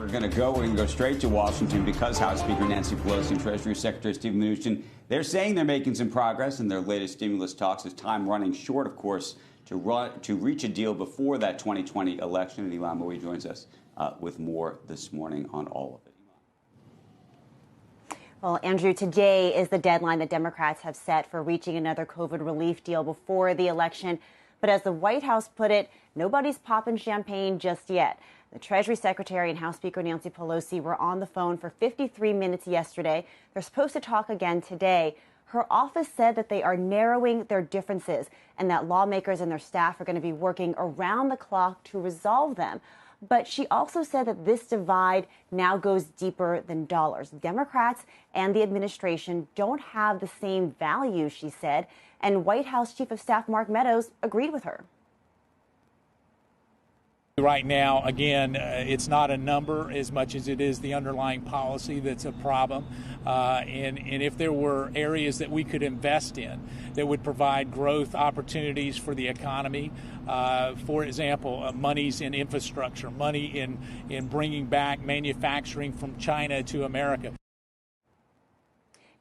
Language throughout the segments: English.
We're going to go straight to Washington because House Speaker Nancy Pelosi and Treasury Secretary Steve Mnuchin, they're saying they're making some progress in their latest stimulus talks. As time running short, of course, to reach a deal before that 2020 election. And Ilan Moe joins us with more this morning on all of it. Well, Andrew, today is the deadline that Democrats have set for reaching another COVID relief deal before the election. But as the White House put it, nobody's popping champagne just yet. The Treasury Secretary and House Speaker Nancy Pelosi were on the phone for 53 minutes yesterday. They're supposed to talk again today. Her office said that they are narrowing their differences and that lawmakers and their staff are going to be working around the clock to resolve them. But she also said that this divide now goes deeper than dollars. Democrats and the administration don't have the same values, she said, and White House Chief of Staff Mark Meadows agreed with her. Right now, again, it's not a number as much as it is the underlying policy that's a problem. And if there were areas that we could invest in that would provide growth opportunities for the economy, for example, monies in infrastructure, money in bringing back manufacturing from China to America.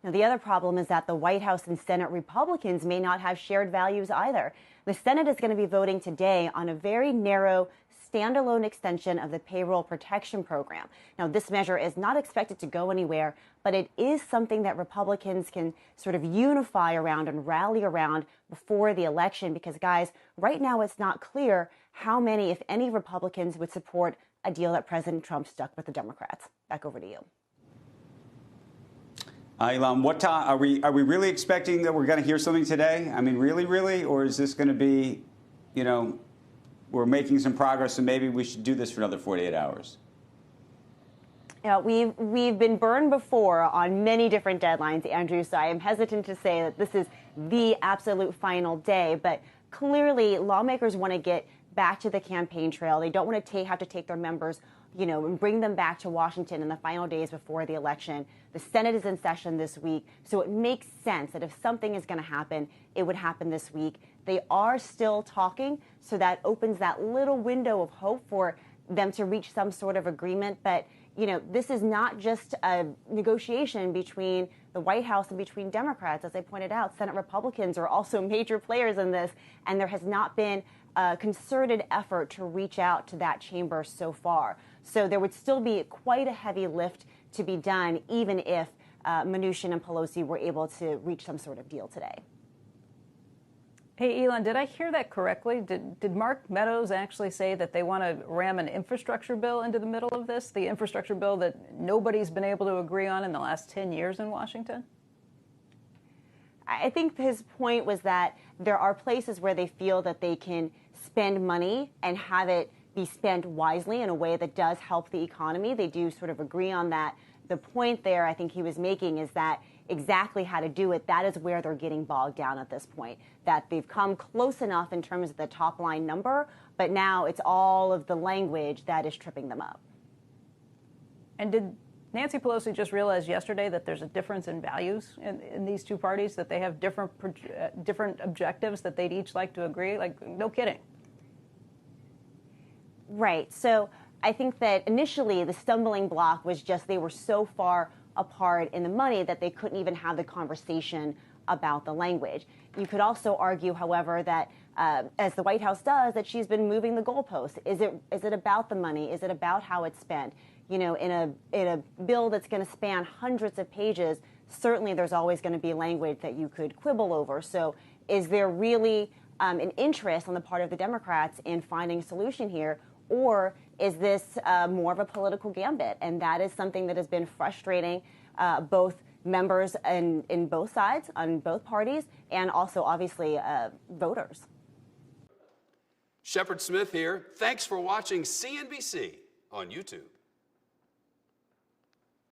Now, the other problem is that the White House and Senate Republicans may not have shared values either. The Senate is going to be voting today on a very narrow standalone extension of the payroll protection program. Now, this measure is not expected to go anywhere, but it is something that Republicans can sort of unify around and rally around before the election because, guys, right now it's not clear how many, if any, Republicans would support a deal that President Trump stuck with the Democrats. Back over to you. Ilan, what time are we really expecting that we're going to hear something today? I mean, really, or is this going to be, we're making some progress and maybe we should do this for another 48 hours? Yeah, we've been burned before on many different deadlines, Andrew, so I am hesitant to say that this is the absolute final day. But clearly, lawmakers want to get back to the campaign trail. They don't want to have to take their members, and bring them back to Washington in the final days before the election. The Senate is in session this week, so it makes sense that if something is going to happen, it would happen this week. They are still talking, so that opens that little window of hope for them to reach some sort of agreement. But, this is not just a negotiation between the White House and between Democrats. As I pointed out, Senate Republicans are also major players in this, and there has not been a concerted effort to reach out to that chamber so far. So there would still be quite a heavy lift to be done, even if Mnuchin and Pelosi were able to reach some sort of deal today. Hey, Ilan, did I hear that correctly? Did Mark Meadows actually say that they want to ram an infrastructure bill into the middle of this, the infrastructure bill that nobody's been able to agree on in the last 10 years in Washington? I think his point was that there are places where they feel that they can spend money and have it be spent wisely in a way that does help the economy. They do sort of agree on that. The point there I think he was making is that exactly how to do it, that is where they're getting bogged down at this point, that they've come close enough in terms of the top line number, but now it's all of the language that is tripping them up. And did Nancy Pelosi just realize yesterday that there's a difference in values in these two parties, that they have different objectives that they'd each like to agree? Like, no kidding. Right. So I think that initially the stumbling block was just they were so far apart in the money that they couldn't even have the conversation about the language. You could also argue, however, that as the White House does, that she's been moving the goalposts. Is it about the money? Is it about how it's spent? In a bill that's going to span hundreds of pages, certainly there's always going to be language that you could quibble over. So is there really an interest on the part of the Democrats in finding a solution here? Or is this more of a political gambit? And that is something that has been frustrating both members in both sides, on both parties, and also, obviously, voters. Shepard Smith here. Thanks for watching CNBC on YouTube.